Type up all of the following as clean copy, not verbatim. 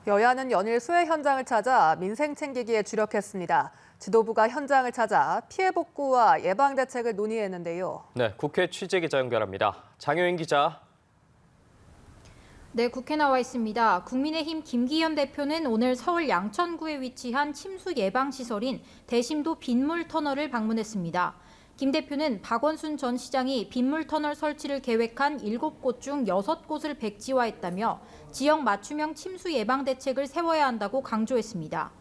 여야는 연일 수해 현장을 찾아 민생 챙기기에 주력했습니다. 지도부가 현장을 찾아 피해 복구와 예방 대책을 논의했는데요. 네, 국회 취재기자 연결합니다. 장효인 기자. 네, 국회 나와 있습니다. 국민의힘 김기현 대표는 오늘 서울 양천구에 위치한 침수 예방 시설인 대심도 빗물 터널을 방문했습니다. 김 대표는 박원순 전 시장이 빗물 터널 설치를 계획한 7곳 중 6곳을 백지화했다며 지역 맞춤형 침수 예방 대책을 세워야 한다고 강조했습니다.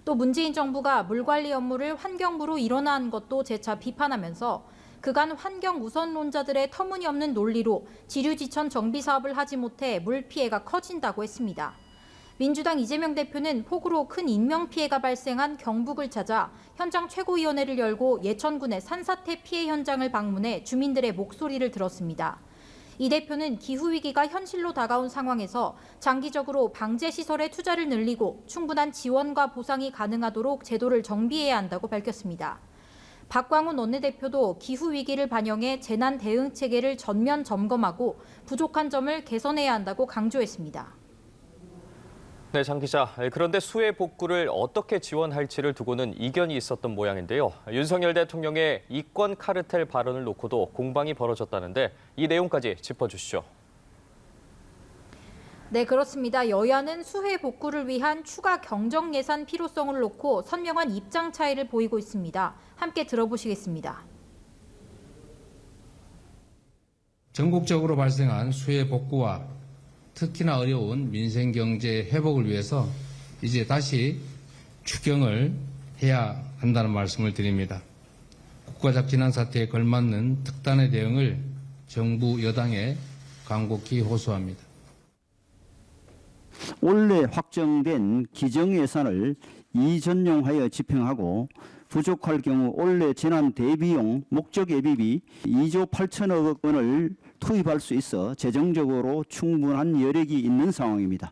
또 문재인 정부가 물관리 업무를 환경부로 일원화한 것도 재차 비판하면서 그간 환경 우선론자들의 터무니없는 논리로 지류지천 정비 사업을 하지 못해 물 피해가 커진다고 했습니다. 민주당 이재명 대표는 폭우로 큰 인명피해가 발생한 경북을 찾아 현장 최고위원회를 열고 예천군의 산사태 피해 현장을 방문해 주민들의 목소리를 들었습니다. 이 대표는 기후위기가 현실로 다가온 상황에서 장기적으로 방제시설의 투자를 늘리고 충분한 지원과 보상이 가능하도록 제도를 정비해야 한다고 밝혔습니다. 박광훈 원내대표도 기후위기를 반영해 재난 대응 체계를 전면 점검하고 부족한 점을 개선해야 한다고 강조했습니다. 네, 장 기자. 그런데 수해 복구를 어떻게 지원할지를 두고는 이견이 있었던 모양인데요. 윤석열 대통령의 이권 카르텔 발언을 놓고도 공방이 벌어졌다는데 이 내용까지 짚어주시죠. 네, 그렇습니다. 여야는 수해 복구를 위한 추가 경정 예산 필요성을 놓고 선명한 입장 차이를 보이고 있습니다. 함께 들어보시겠습니다. 전국적으로 발생한 수해 복구와 특히나 어려운 민생 경제 회복을 위해서 이제 다시 추경을 해야 한다는 말씀을 드립니다. 국가적 재난사태에 걸맞는 특단의 대응을 정부 여당에 간곡히 호소합니다. 올해 확정된 기정예산을 이전용하여 집행하고 부족할 경우 올해 재난 대비용 목적 예비비 2조 8천억 원을 투입할 수 있어 재정적으로 충분한 여력이 있는 상황입니다.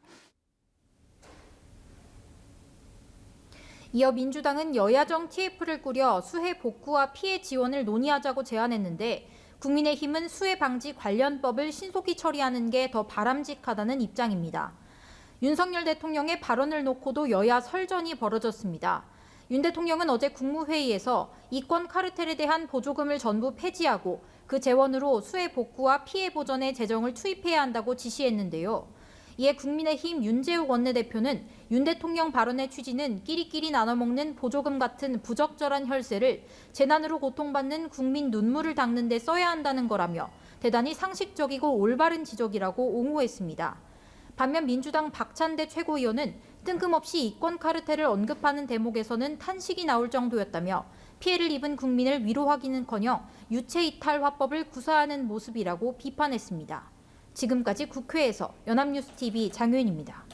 이어 민주당은 여야정 TF를 꾸려 수해 복구와 피해 지원을 논의하자고 제안했는데 국민의힘은 수해 방지 관련법을 신속히 처리하는 게 더 바람직하다는 입장입니다. 윤석열 대통령의 발언을 놓고도 여야 설전이 벌어졌습니다. 윤 대통령은 어제 국무회의에서 이권 카르텔에 대한 보조금을 전부 폐지하고 그 재원으로 수해 복구와 피해 보전에 재정을 투입해야 한다고 지시했는데요. 이에 국민의힘 윤재욱 원내대표는 윤 대통령 발언의 취지는 끼리끼리 나눠먹는 보조금 같은 부적절한 혈세를 재난으로 고통받는 국민 눈물을 닦는 데 써야 한다는 거라며 대단히 상식적이고 올바른 지적이라고 옹호했습니다. 반면 민주당 박찬대 최고위원은 뜬금없이 이권 카르텔을 언급하는 대목에서는 탄식이 나올 정도였다며 피해를 입은 국민을 위로하기는커녕 유체이탈 화법을 구사하는 모습이라고 비판했습니다. 지금까지 국회에서 연합뉴스TV 장효인입니다.